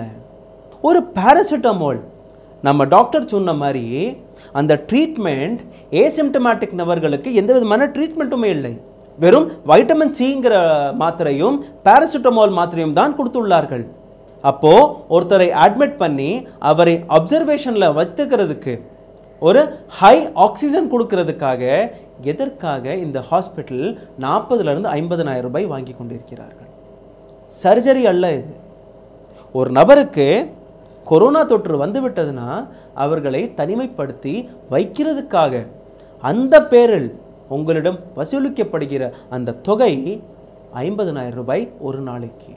ஒரு பாராசிட்டமால் நம்ம டாக்டர் சொன்ன மாதிரி அந்த ட்ரீட்மெண்ட் ஏசிம்டமேட்டிக் நபர்களுக்கு எந்த விதமான ட்ரீட்மெண்ட்டுமே இல்லை. வெறும் வைட்டமின் சிங்கிற மாத்திரையும் பாராசிட்டமால் மாத்திரையும் தான் கொடுத்துள்ளார்கள். அப்போது ஒருத்தரை அட்மிட் பண்ணி அவரை அப்சர்வேஷனில் வச்சுக்கிறதுக்கு ஒரு ஹை ஆக்சிஜன் கொடுக்கறதுக்காக எதற்காக இந்த ஹாஸ்பிட்டல் 40,000 50,000 ரூபாய் வாங்கி கொண்டிருக்கிறார்கள். சர்ஜரி அல்ல இது. ஒரு நபருக்கு கொரோனா தொற்று வந்துவிட்டதுன்னா அவர்களை தனிமைப்படுத்தி வைக்கிறதுக்காக அந்த பேரில் உங்களிடம் வசூலிக்கப்படுகிற அந்த தொகை 50,000 ரூபாய் ஒரு நாளைக்கு.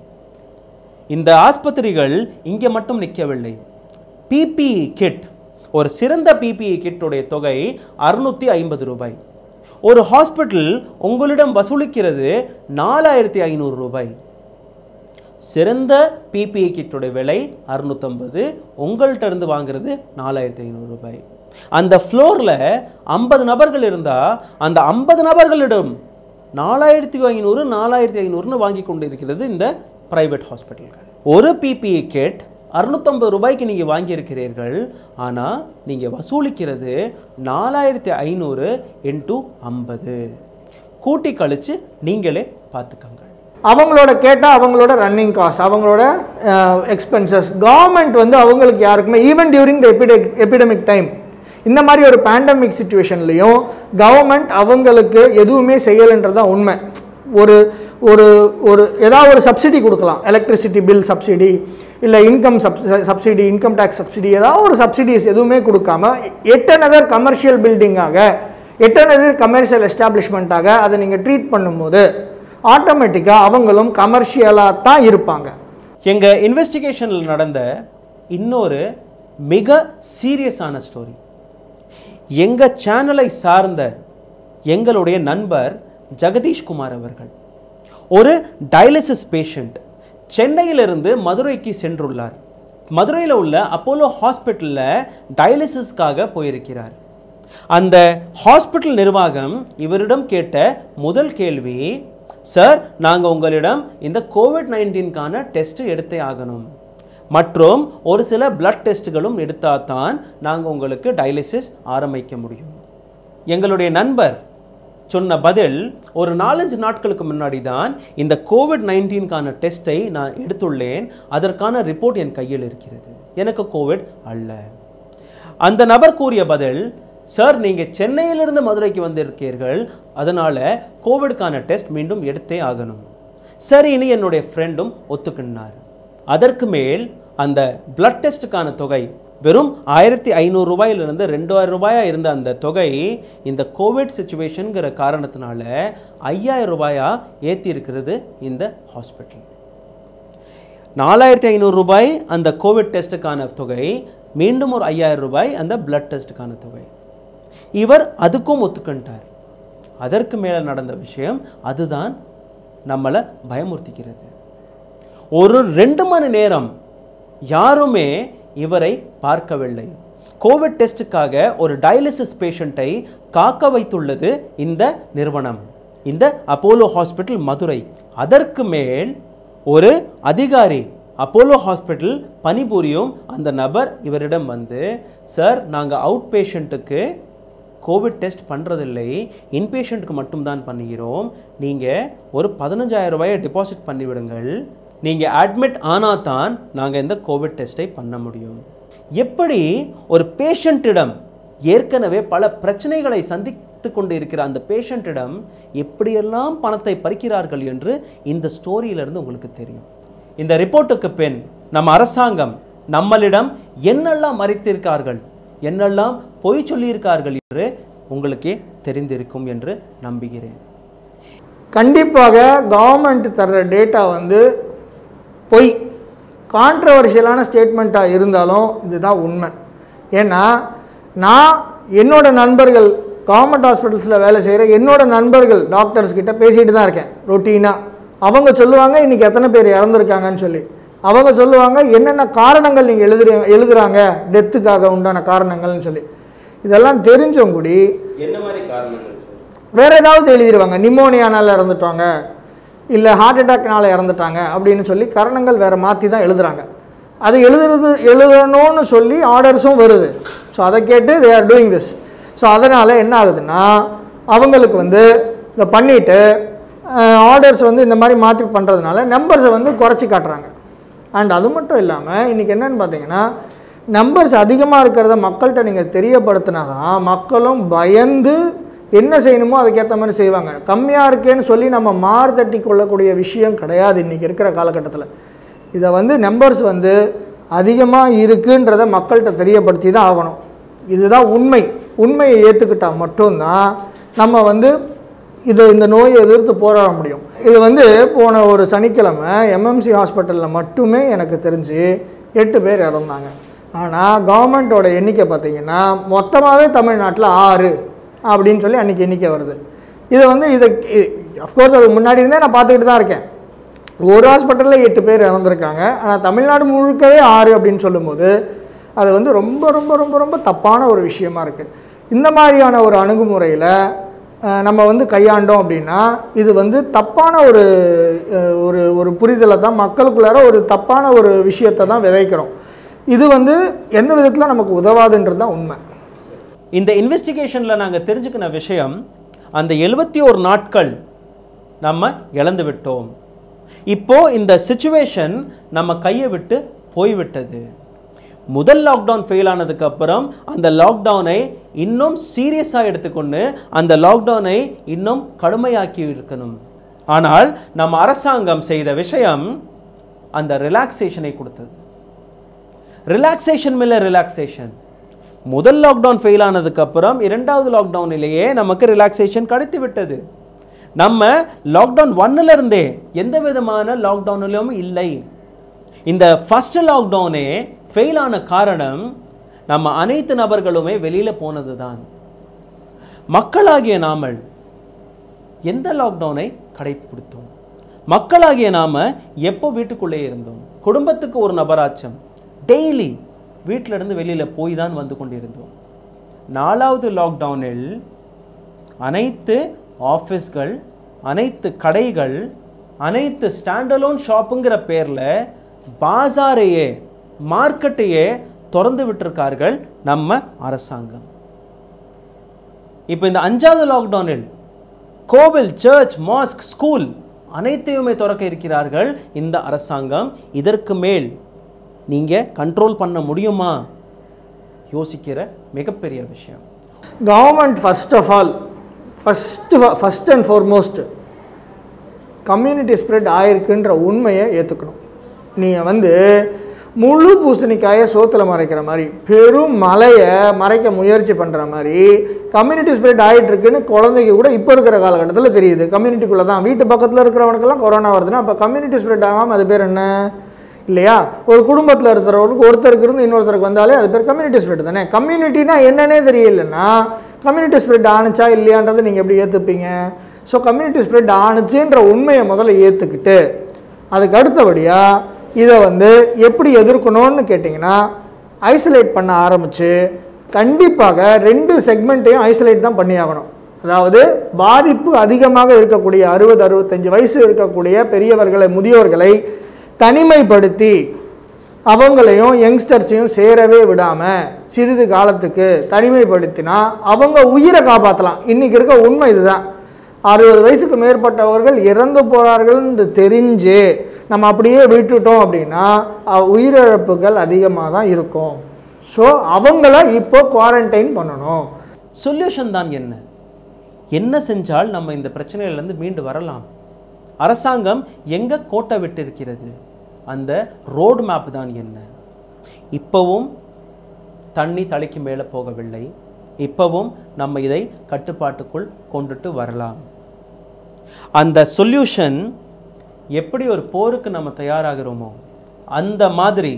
இந்த ஆஸ்பத்திரிகள் இங்கே மட்டும் நிற்கவில்லை. PPE கிட், ஒரு சிறந்த PPE கிட்டுடைய தொகை 650 ரூபாய். ஒரு ஹாஸ்பிட்டல் உங்களிடம் வசூலிக்கிறது 4500 ரூபாய். சிறந்த PPE கிட்டுடைய விலை 650, உங்கள்கிட்ட இருந்து வாங்குறது 4500 ரூபாய். அந்த ஃப்ளோரில் 50 நபர்கள் இருந்தால் அந்த 50 நபர்களிடம் 4500 4500ன்னு வாங்கி கொண்டு இருக்கிறது இந்த பிரைவேட் ஹாஸ்பிட்டல்கள். ஒரு PPE கிட் 650 ரூபாய்க்கு நீங்கள் வாங்கியிருக்கிறீர்கள். ஆனால் நீங்கள் வசூலிக்கிறது 4500 × 50. கூட்டி கழித்து நீங்களே பார்த்துக்கங்க. அவங்களோட கேட்டால் அவங்களோட ரன்னிங் காஸ்ட், அவங்களோட எக்ஸ்பென்சஸ் கவர்மெண்ட் வந்து அவங்களுக்கு யாருக்குமே even during the epidemic time இந்த மாதிரி ஒரு பேண்டமிக் சுச்சுவேஷன்லையும் கவர்மெண்ட் அவங்களுக்கு எதுவுமே செய்யலைன்றதான் உண்மை. ஒரு ஒரு ஒரு ஏதாவது ஒரு சப்சிடி கொடுக்கலாம், எலக்ட்ரிசிட்டி பில் சப்சிடி இல்லை income subsidy, income tax subsidy, ஏதாவது ஒரு சப்சிடிஸ் எதுவுமே கொடுக்காம எட்டனதர் கமர்ஷியல் பில்டிங்காக எட்டனதர் கமர்ஷியல் எஸ்டாப்ளிஷ்மெண்ட்டாக அதை நீங்கள் ட்ரீட் பண்ணும்போது ஆட்டோமேட்டிக்காக அவங்களும் கமர்ஷியலாக தான் இருப்பாங்க. எங்கள் இன்வெஸ்டிகேஷனில் நடந்த இன்னொரு மிக சீரியஸான ஸ்டோரி. எங்கள் சேனலை சார்ந்த எங்களுடைய நண்பர் ஜெகதீஷ்குமார் அவர்கள் ஒரு டயாலிசிஸ் பேஷண்ட், சென்னையிலிருந்து மதுரைக்கு சென்றுள்ளார். மதுரையில் உள்ள அப்போலோ ஹாஸ்பிட்டலில் டயாலிசிஸ்க்காக போயிருக்கிறார். அந்த ஹாஸ்பிட்டல் நிர்வாகம் இவரிடம் கேட்ட முதல் கேள்வி, சார் நாங்கள் உங்களிடம் இந்த கோவிட்-19க்கான டெஸ்ட் எடுத்தே ஆகணும் மற்றும் ஒரு சில பிளட் டெஸ்ட்டுகளும் எடுத்தால் தான் நாங்கள் உங்களுக்கு டயாலிசிஸ் ஆரம்பிக்க முடியும். எங்களுடைய நண்பர் சொன்ன பதில், ஒரு 4-5 நாட்களுக்கு முன்னாடி தான் இந்த கோவிட்-19க்கான டெஸ்ட்டை நான் எடுத்துள்ளேன், அதற்கான ரிப்போர்ட் என் கையில் இருக்கிறது, எனக்கு கோவிட் அல்ல. அந்த நபர் கூறிய பதில், சார் நீங்கள் சென்னையிலிருந்து மதுரைக்கு வந்திருக்கீர்கள், அதனால் கோவிடுக்கான டெஸ்ட் மீண்டும் எடுத்தே ஆகணும். சரின்னு என்னுடைய ஃப்ரெண்டும் ஒத்துக்கினார். அதற்கு மேல் அந்த பிளட் டெஸ்ட்டுக்கான தொகை வெறும் 1500 ரூபாயிலிருந்து 2000 ரூபாயா இருந்த அந்த தொகை இந்த கோவிட் சிச்சுவேஷனுங்கிற காரணத்தினால 5000 ரூபாயா ஏற்றி இருக்கிறது இந்த ஹாஸ்பிட்டல். 4500 ரூபாய் அந்த கோவிட் டெஸ்ட்டுக்கான தொகை, மீண்டும் ஒரு 5000 ரூபாய் அந்த பிளட் டெஸ்ட்டுக்கான தொகை. இவர் அதுக்கும் ஒத்துக்கிட்டார். அதற்கு மேலே நடந்த விஷயம் அதுதான் நம்மளை பயமுறுத்திக்கிறது. ஒரு 2 மணி நேரம் யாருமே இவரை பார்க்கவில்லை. கோவிட் டெஸ்ட்டுக்காக ஒரு டயாலிசிஸ் பேஷண்ட்டை காக்க வைத்துள்ளது இந்த நிறுவனம், இந்த அப்போலோ ஹாஸ்பிட்டல் மதுரை. அதற்கு மேல் ஒரு அதிகாரி, அப்போலோ ஹாஸ்பிட்டல் பணிபுரியும் அந்த நபர் இவரிடம் வந்து, சார் நாங்கள் அவுட் பேஷண்ட்டுக்கு கோவிட் டெஸ்ட் பண்ணுறதில்லை, இன்பேஷண்ட்டுக்கு மட்டும்தான் பண்ணுகிறோம், நீங்கள் ஒரு 15000 ரூபாயை டெபாசிட் பண்ணிவிடுங்கள், நீங்கள் அட்மிட் ஆனால் தான் நாங்கள் இந்த கோவிட் டெஸ்ட்டை பண்ண முடியும். எப்படி ஒரு பேஷண்ட்டிடம் ஏற்கனவே பல பிரச்சனைகளை சந்தித்து கொண்டு இருக்கிற அந்த பேஷண்ட்டிடம் எப்படியெல்லாம் பணத்தை பறிக்கிறார்கள் என்று இந்த ஸ்டோரியிலிருந்து உங்களுக்கு தெரியும். இந்த ரிப்போர்ட்டுக்கு பின் நம்ம அரசாங்கம் நம்மளிடம் என்னெல்லாம் மறைத்திருக்கார்கள், என்னெல்லாம் பொய் சொல்லியிருக்கார்கள் என்று உங்களுக்கே தெரிந்திருக்கும் என்று நம்புகிறேன். கண்டிப்பாக கவர்மெண்ட் தர்ற டேட்டா வந்து பொய், கான்ட்ரவர்ஷியலான ஸ்டேட்மெண்ட்டாக இருந்தாலும் இதுதான் உண்மை. ஏன்னா நான் என்னோட நண்பர்கள் கவர்மெண்ட் ஹாஸ்பிட்டல்ஸில் வேலை செய்கிற என்னோட நண்பர்கள் டாக்டர்ஸ்கிட்ட பேசிகிட்டு தான் இருக்கேன் ரொட்டீனாக. அவங்க சொல்லுவாங்க இன்றைக்கி எத்தனை பேர் இறந்துருக்காங்கன்னு சொல்லி, அவங்க சொல்லுவாங்க என்னென்ன காரணங்கள் நீங்கள் எழுதுறாங்க டெத்துக்காக உண்டான காரணங்கள்னு சொல்லி. இதெல்லாம் தெரிஞ்சவங்க கூடி என்ன மாதிரி காரணங்கள் வேறு ஏதாவது எழுதிடுவாங்க, நிமோனியானால் இறந்துட்டாங்க, இல்லை ஹார்ட் அட்டாக்னால இறந்துட்டாங்க அப்படின்னு சொல்லி காரணங்கள் வேறு மாற்றி தான் எழுதுகிறாங்க. அது எழுதணும்னு சொல்லி ஆர்டர்ஸும் வருது. ஸோ அதை கேட்டு they are doing this. So அதனால் என்ன ஆகுதுன்னா அவங்களுக்கு வந்து இதை பண்ணிவிட்டு ஆர்டர்ஸ் வந்து இந்த மாதிரி மாற்றி பண்ணுறதுனால நம்பர்ஸை வந்து குறைச்சி காட்டுறாங்க. அண்ட் அது மட்டும் இல்லாமல் இன்றைக்கி என்னென்னு பார்த்தீங்கன்னா நம்பர்ஸ் அதிகமாக இருக்கிறத மக்கள்கிட்ட நீங்கள் தெரியப்படுத்தினா தான் மக்களும் பயந்து என்ன செய்யணுமோ அதுக்கேற்ற மாதிரி செய்வாங்க. கம்மியாக இருக்கேன்னு சொல்லி நம்ம மாறுதட்டி கொள்ளக்கூடிய விஷயம் கிடையாது இன்றைக்கி இருக்கிற காலகட்டத்தில். இதை வந்து நம்பர்ஸ் வந்து அதிகமாக இருக்குன்றதை மக்கள்கிட்ட தெரியப்படுத்தி தான் ஆகணும். இதுதான் உண்மை. உண்மையை ஏற்றுக்கிட்டால் மட்டும்தான் நம்ம வந்து இந்த நோயை எதிர்த்து போராட முடியும். இது வந்து போன ஒரு சனிக்கிழமை எம்எம்சி ஹாஸ்பிட்டலில் மட்டுமே எனக்கு தெரிஞ்சு 8 பேர் இறந்தாங்க. ஆனால் கவர்மெண்ட்டோட எண்ணிக்கை பார்த்திங்கன்னா மொத்தமாகவே தமிழ்நாட்டில் 6 அப்படின்னு சொல்லி அன்றைக்கி எண்ணிக்கை வருது. இதை வந்து அஃப்கோர்ஸ் அது முன்னாடி இருந்தே நான் பார்த்துக்கிட்டு தான் இருக்கேன். ஒரு ஹாஸ்பிட்டலில் 8 பேர் இறந்துருக்காங்க, ஆனால் தமிழ்நாடு முழுக்கவே 6 அப்படின்னு சொல்லும்போது அது வந்து ரொம்ப ரொம்ப ரொம்ப ரொம்ப தப்பான ஒரு விஷயமா இருக்குது. இந்த மாதிரியான ஒரு அணுகுமுறையில் நம்ம வந்து கையாண்டோம் அப்படின்னா இது வந்து தப்பான ஒரு ஒரு ஒரு புரிதலை தான் மக்களுக்குள்ளார ஒரு தப்பான ஒரு விஷயத்தை தான் விதைக்கிறோம். இது வந்து எந்த விதத்தில் நமக்கு உதவாதுன்றது தான் உண்மை. இந்த இன்வெஸ்டிகேஷனில் நாங்கள் தெரிஞ்சுக்கின விஷயம், அந்த 71 நாட்கள் நம்ம இழந்து விட்டோம். இப்போது இந்த சிச்சுவேஷன் நம்ம கையை விட்டு போய்விட்டது. முதல் லாக்டவுன் ஃபெயில் ஆனதுக்கு அப்புறம் அந்த லாக்டவுனை இன்னும் சீரியஸாக எடுத்துக்கொண்டு அந்த லாக்டவுனை இன்னும் கடுமையாக்கி இருக்கணும். ஆனால் நம்ம அரசாங்கம் செய்த விஷயம் அந்த ரிலாக்ஸேஷனை கொடுத்தது. ரிலாக்ஸேஷன் மேலே ரிலாக்ஸேஷன். முதல் லாக்டவுன் ஃபெயில் ஆனதுக்கு அப்புறம் 2வது லாக்டவுனிலேயே நமக்கு ரிலாக்ஸேஷன் கிடைத்து விட்டது. நம்ம லாக்டவுன் 1ல் இருந்தே எந்த விதமான லாக்டவுனிலும் இல்லை. இந்த ஃபர்ஸ்ட் லாக்டவுனே ஃபெயில் ஆன காரணம் நம்ம அனைத்து நபர்களுமே வெளியில் போனது தான். மக்களாகிய நாமல் எந்த லாக்டவுனை கடைபிடித்தோம்? மக்களாகிய நாம எப்போ வீட்டுக்குள்ளே இருந்தோம்? குடும்பத்துக்கு ஒரு நபராச்சம் டெய்லி வீட்டில இருந்து வெளியில் போய் தான் வந்து கொண்டிருந்தோம். 4வது லாக்டவுனில் அனைத்து ஆஃபீஸ்கள், அனைத்து கடைகள், அனைத்து ஸ்டாண்டலோன் ஷாப்புங்கிற பேரில் பாசாரையே, மார்க்கெட்டையே திறந்து விட்டிருக்கார்கள் நம்ம அரசாங்கம். இப்போ இந்த 5வது லாக்டவுனில் கோவில், சர்ச், மாஸ்க், ஸ்கூல் அனைத்தையுமே திறக்க இருக்கிறார்கள் இந்த அரசாங்கம். இதற்கு மேல் நீங்கள் கண்ட்ரோல் பண்ண முடியுமா? யோசிக்கிற மிகப்பெரிய விஷயம். Government first of all first and foremost community spread ஆயிருக்குன்ற உண்மையை ஏற்றுக்கணும். நீங்கள் முழு பூசணிக்காயை சோத்தில் மறைக்கிற மாதிரி, பெரும் மலையை மறைக்க முயற்சி பண்ணுற மாதிரி கம்யூனிட்டி ஸ்ப்ரெட் ஆகிட்டுருக்குன்னு குழந்தைக்கு கூட இப்போ இருக்கிற காலகட்டத்தில் தெரியுது. கம்யூனிட்டிக்குள்ளே தான், வீட்டு பக்கத்தில் இருக்கிறவனுக்கெல்லாம் கொரோனா வருதுன்னா அப்போ கம்யூனிட்டி ஸ்ப்ரெட் ஆகாமல் அது பேர் என்ன இல்லையா? ஒரு குடும்பத்தில் இருக்கிறவருக்கு ஒருத்தருக்கு இருந்து இன்னொருத்தருக்கு வந்தாலே அது பேர் கம்யூனிட்டி ஸ்ப்ரெட் தானே. கம்யூனிட்டினா என்னன்னே தெரியலன்னா கம்யூனிட்டி ஸ்ப்ரெட் ஆணுச்சா இல்லையான்றதை நீங்கள் எப்படி ஏற்றுப்பீங்க? ஸோ கம்யூனிட்டி ஸ்ப்ரெட் ஆணுச்சுன்ற உண்மையை முதல்ல ஏற்றுக்கிட்டு அதுக்கு அடுத்தபடியாக இதை எப்படி எதிர்க்கணும்னு கேட்டிங்கன்னா ஐசோலேட் பண்ண ஆரம்பித்து கண்டிப்பாக 2 செக்மெண்ட்டையும் ஐசோலேட் தான் பண்ணி ஆகணும். அதாவது பாதிப்பு அதிகமாக இருக்கக்கூடிய 60-65 வயசு இருக்கக்கூடிய பெரியவர்களை, முதியோர்களை தனிமைப்படுத்தி அவங்களையும் யங்ஸ்டர்ஸையும் சேரவே விடாமல் சிறிது காலத்துக்கு தனிமைப்படுத்தினா அவங்க உயிரை காப்பாற்றலாம். இன்றைக்கி இருக்க உண்மை இதுதான். 60 வயசுக்கு மேற்பட்டவர்கள் இறந்து போகிறார்கள்னு தெரிஞ்சு நம்ம அப்படியே விட்டுட்டோம் அப்படின்னா உயிரிழப்புகள் அதிகமாக தான் இருக்கும். ஸோ அவங்கள இப்போ குவாரண்டைன் பண்ணணும். சொல்யூஷன் தான் என்ன? என்ன செஞ்சால் நம்ம இந்த பிரச்சனையிலேருந்து மீண்டு வரலாம்? அரசாங்கம் எங்கே கோட்டை விட்டிருக்கிறது? அந்த ரோடு மேப் தான் என்ன? இப்போவும் தண்ணி தலைக்கு மேலே போகவில்லை. இப்போவும் நம்ம இதை கட்டுப்பாட்டுக்குள் கொண்டுட்டு வரலாம். அந்த சொல்யூஷன் எப்படி ஒரு போருக்கு நம்ம தயாராகிறோமோ அந்த மாதிரி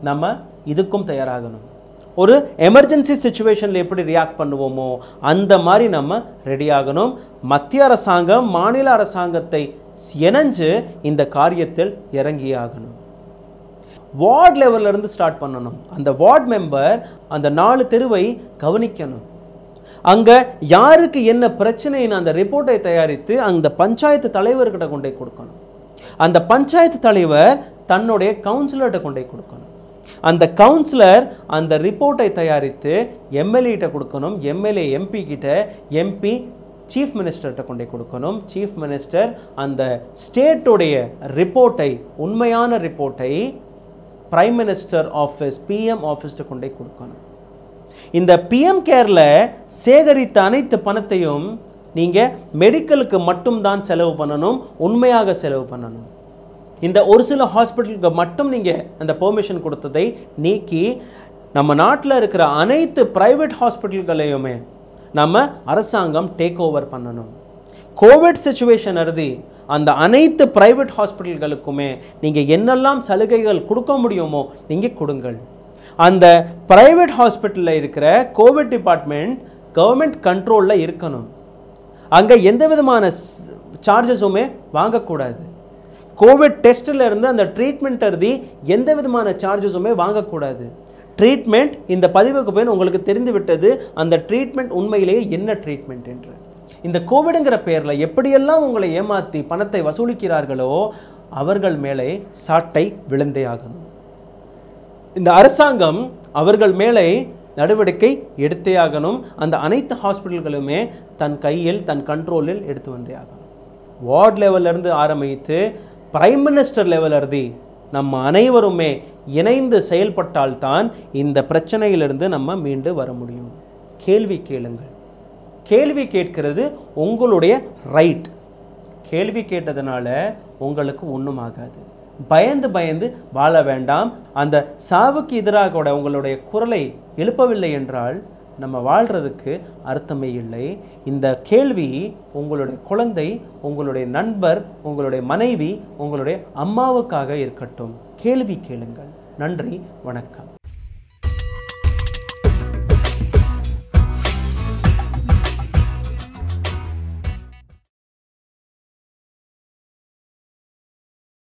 நம்ம இதுக்கும் தயாராகணும். ஒரு எமர்ஜென்சி சிச்சுவேஷனில் எப்படி ரியாக்ட் பண்ணுவோமோ அந்த மாதிரி நம்ம ரெடி ஆகணும். மத்திய அரசாங்கம் மாநில அரசாங்கத்தை இணைஞ்சு இந்த காரியத்தில் இறங்கியாகணும். வார்டு லெவலிருந்து ஸ்டார்ட் பண்ணணும். அந்த வார்டு மெம்பர் அந்த 4 தெருவை கவனிக்கணும். அங்கே யாருக்கு என்ன பிரச்சனைன்னு அந்த ரிப்போர்ட்டை தயாரித்து அந்த பஞ்சாயத்து தலைவர்கிட்ட கொண்டே கொடுக்கணும். அந்த பஞ்சாயத்து தலைவர் தன்னுடைய கவுன்சிலர்கிட்ட கொண்டே கொடுக்கணும். அந்த கவுன்சிலர் அந்த ரிப்போர்ட்டை தயாரித்து எம்எல்ஏ கொடுக்கணும். எம்எல்ஏ எம்பி கிட்ட, எம்பி சீஃப் மினிஸ்டர்கிட்ட கொண்டே கொடுக்கணும். சீஃப் மினிஸ்டர் அந்த ஸ்டேட்டுடைய ரிப்போர்ட்டை, உண்மையான ரிப்போர்ட்டை பிரைம் மினிஸ்டர் ஆஃபீஸ், பிஎம் ஆஃபீஸ்ட்டு கொண்டே கொடுக்கணும். இந்த பிஎம் கேரில் சேகரித்த அனைத்து பணத்தையும் நீங்கள் மெடிக்கலுக்கு மட்டும்தான் செலவு பண்ணணும், உண்மையாக செலவு பண்ணணும். இந்த ஒரு சில ஹாஸ்பிட்டலுக்கு மட்டும் நீங்கள் அந்த பெர்மிஷன் கொடுத்ததை நீக்கி நம்ம நாட்டில் இருக்கிற அனைத்து ப்ரைவேட் ஹாஸ்பிட்டல்களையுமே நம்ம அரசாங்கம் டேக் ஓவர் பண்ணணும். கோவிட் சிச்சுவேஷன் அறுதி அந்த அனைத்து ப்ரைவேட் ஹாஸ்பிட்டல்களுக்குமே நீங்கள் என்னெல்லாம் சலுகைகள் கொடுக்க முடியுமோ நீங்கள் கொடுங்கள். அந்த ப்ரைவேட் ஹாஸ்பிட்டலில் இருக்கிற கோவிட் டிபார்ட்மெண்ட் கவர்மெண்ட் கண்ட்ரோலில் இருக்கணும். அங்கே எந்த விதமான சார்ஜஸுமே வாங்கக்கூடாது. கோவிட் டெஸ்ட்டில் இருந்து அந்த ட்ரீட்மெண்ட் அறுதி எந்த விதமான சார்ஜஸுமே வாங்கக்கூடாது. ட்ரீட்மெண்ட் இந்த பதிவுக்கு போய் உங்களுக்கு தெரிந்து விட்டது அந்த ட்ரீட்மெண்ட் உண்மையிலேயே என்ன ட்ரீட்மெண்ட் என்று. இந்த கோவிடுங்கிற பேரில் எப்படியெல்லாம் உங்களை ஏமாற்றி பணத்தை வசூலிக்கிறார்களோ அவர்கள் மேலே சாட்டை விழுந்தே ஆகணும். இந்த அரசாங்கம் அவர்கள் மேலே நடவடிக்கை எடுத்தே ஆகணும். அந்த அனைத்து ஹாஸ்பிட்டல்களுமே தன் கையில், தன் கண்ட்ரோலில் எடுத்து வந்தே ஆகணும். வார்டு லெவலிருந்து ஆரம்பித்து பிரைம் மினிஸ்டர் லெவலிருந்து நம்ம அனைவருமே இணைந்து செயல்பட்டால்தான் இந்த பிரச்சனையிலிருந்து நம்ம மீண்டு வர முடியும். கேள்வி கேளுங்கள். கேள்வி கேட்கிறது உங்களுடைய ரைட். கேள்வி கேட்டதுனால உங்களுக்கு ஒன்றும் ஆகாது. பயந்து பயந்து வாழ வேண்டாம். அந்த சாவுக்கு எதிராக கூட உங்களுடைய குரலை எழுப்பவில்லை என்றால் நம்ம வாழ்கிறதுக்கு அர்த்தமே இல்லை. இந்த கேள்வி உங்களுடைய குழந்தை, உங்களுடைய நண்பர், உங்களுடைய மனைவி, உங்களுடைய அம்மாவுக்காக இருக்கட்டும். கேள்வி கேளுங்கள். நன்றி, வணக்கம்.